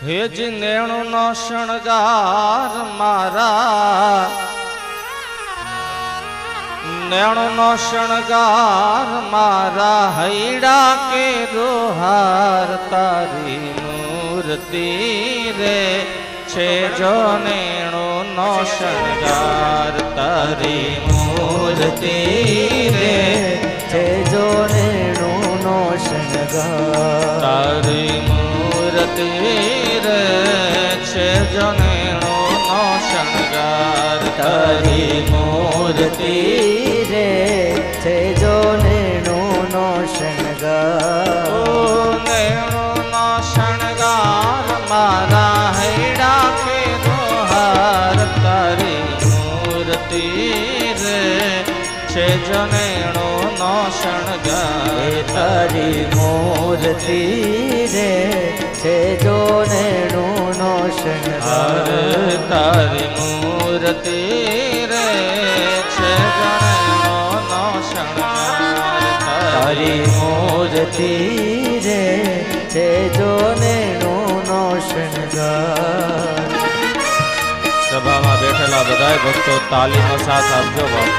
હેજ નેણુનો શણગાર મારા, નેણુનો શણગાર મારા, હૈડા કે દોહાર તારી મૂર્તિ રે છે જો નેણુનો શણગાર તારી મૂર્તિ રે છે જો નેણુનો શણગાર તારી મૂર્તિ રે છે જો નેણુનો શણગાર તારી મૂર્તિ રે છે જો નેણુનો શણગાર. ઓ નેણુનો શણગાર મારા, હૈડા કે દોહાર તારી મૂર્તિ રે છે જો નેણુનો શણગાર તારી મૂર્તિ રે છે જો નેણુનો શણગાર. તારી મૂર્તિ રે છે જો નેણુનો શણગાર તારી મૂર્તિ રે છે જો નેણુનો શણગાર. સભામાં બેઠેલા બધાય ભક્તો તાલીનો સાથ આપજો બાપ.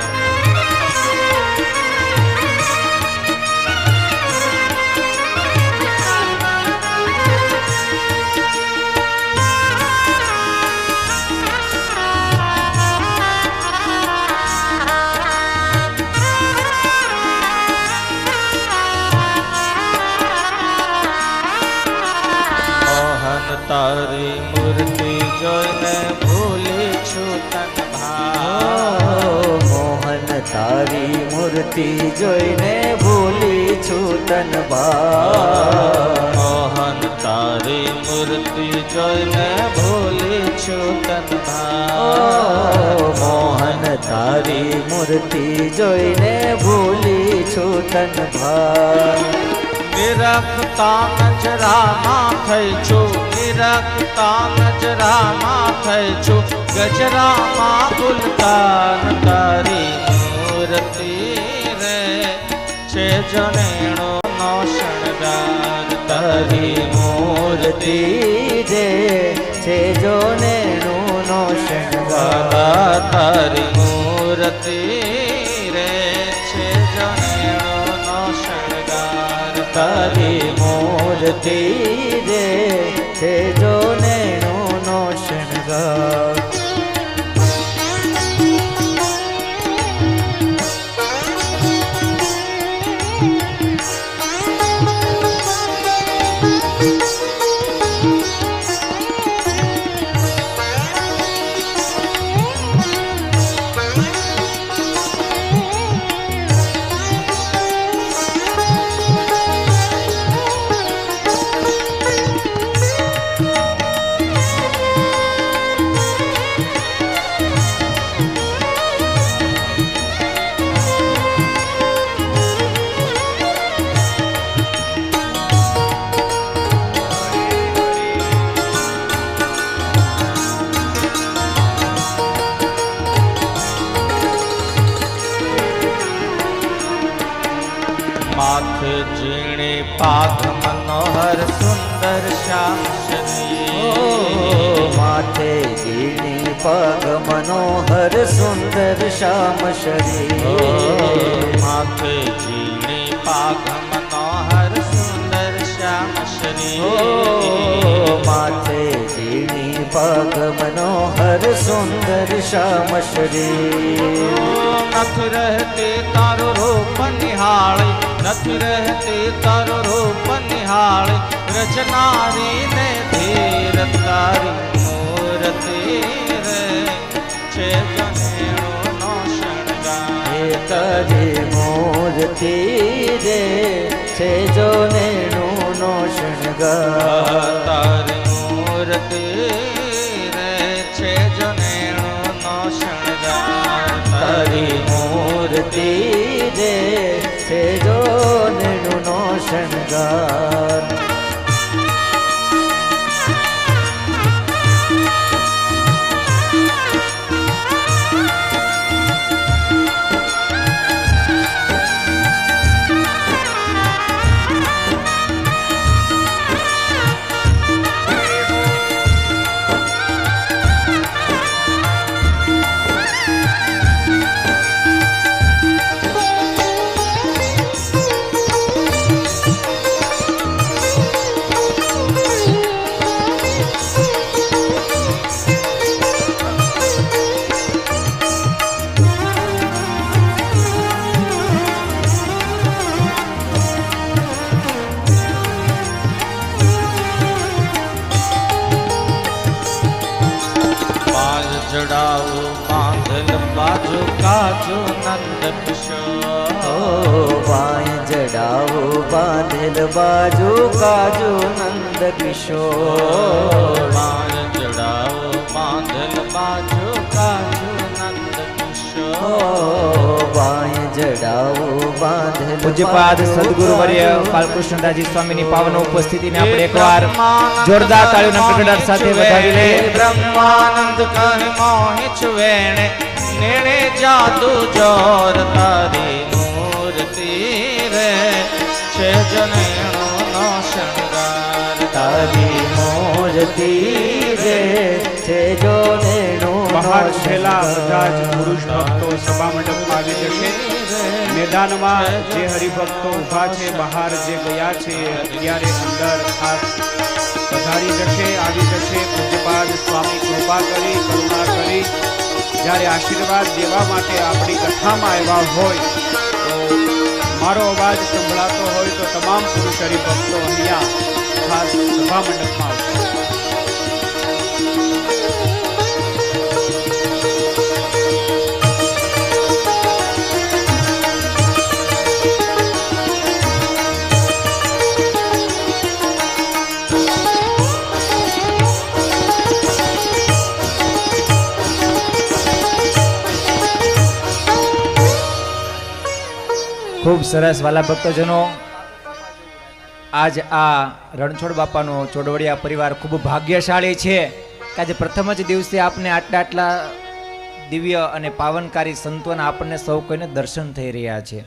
તારી મૂર્તિ જોઈને ભૂલી છું તન ભાવ. મોહન તારી મૂર્તિ જોઈને ભૂલી છું તન ભાવ. મોહન તારી મૂર્તિ જોઈને ભૂલી છું તન ભાવ. મોહન તારી મૂર્તિ જોઈને ભૂલી છું તન ભાવ. નિરખતા નજરામાં થઈ છું, નિરખતા નજરામાં થઈ છું, ગજરામાં ભૂલતા તારી મૂર્તિ રે છે જો નેણુનો શણગાર તારી મૂર્તિ રે છે જો નેણુનો શણગાર. તારી મૂર્તિ રે છે જો નેણુનો શણગાર તારી મૂર્તિ રે છે જો નેણુનો શણગાર. માથે ઝીણી પાઘ મનોહર સુંદર શ્યામ શરીર. માથે ઝીણી પગ મનોહર સુંદર શ્યામ શરીર. માથે ઝીણી પાઘ મનોહર સુંદર શ્યામ શરીર. માથે ઝીણી પગ મનોહર સુંદર શ્યામ શરીર. નથી રહેતી તારું રૂપ નિહાળી, નથી રહેતી તારું રૂપ નિહાળી, રચનારી ને ધીર તારી મૂર્તિ રે છે જો નેણુનો શણગાર. તારી મૂર્તિ રે છે જો નેણુનો શણગાર. તારી મૂર્તિ રે છે જો નેણુનો શણગાર. તારી મૂર્તિ રે છે જો નેણુનો શણગાર. જડાવું બાંધલ બાજુ કાજુ નંદ કિશોર વાય જડાવો બાંધેલ બાજુ કાજુ નંદ કિશોર બાય જડાવું બાંધલ બાજુ કાજુ નંદ કિશોર વાય જડાવો બાંધેલ પૂજ્યપાદ સદગુરુવર્ય બાલકૃષ્ણદાસજી સ્વામીની પાવન ઉપસ્થિતિને આપણે એકવાર જોરદાર તાળીઓના ગડગડાટ સાથે વધાવી લઈએ. બ્રહ્માનંદ કહે મોહિ છુવેણે નેણે જાદુ જોર તારી મૂર્તિ રે છે જનેણો નો શણગાર તારી મૂર્તિ રે છે જો નેણું બહાર ઉભેલા બધા જ પુરુષ ભક્તો સભા મંડપમાં આવી જશે. મેદાનમાં જે હરિભક્તો ઊભા છે, બહાર જે ગયા છે, અત્યારે અંદર ખાસ પધારી જશે, આવી જશે. પૂજ્યપાદ સ્વામી કૃપા કરી, કરુણા કરી જ્યારે આશીર્વાદ દેવા માટે આપણી કથામાં આવ્યા હોય તો મારો અવાજ સંભળાતો હોય તો તમામ પુરુષ હરિભક્તો અહીંયા ખાસ સભા મંડપમાં આવશે. ખૂબ સરસ વાલા ભક્તજનો, આજ આ રણછોડ બાપાનો ચોડવડિયા પરિવાર ખૂબ ભાગ્યશાળી છે કે આજે પ્રથમ જ દિવસે આપને આટલા દિવ્ય અને પાવનકારી સંતોના આપણને સૌ કોઈને દર્શન થઈ રહ્યા છે.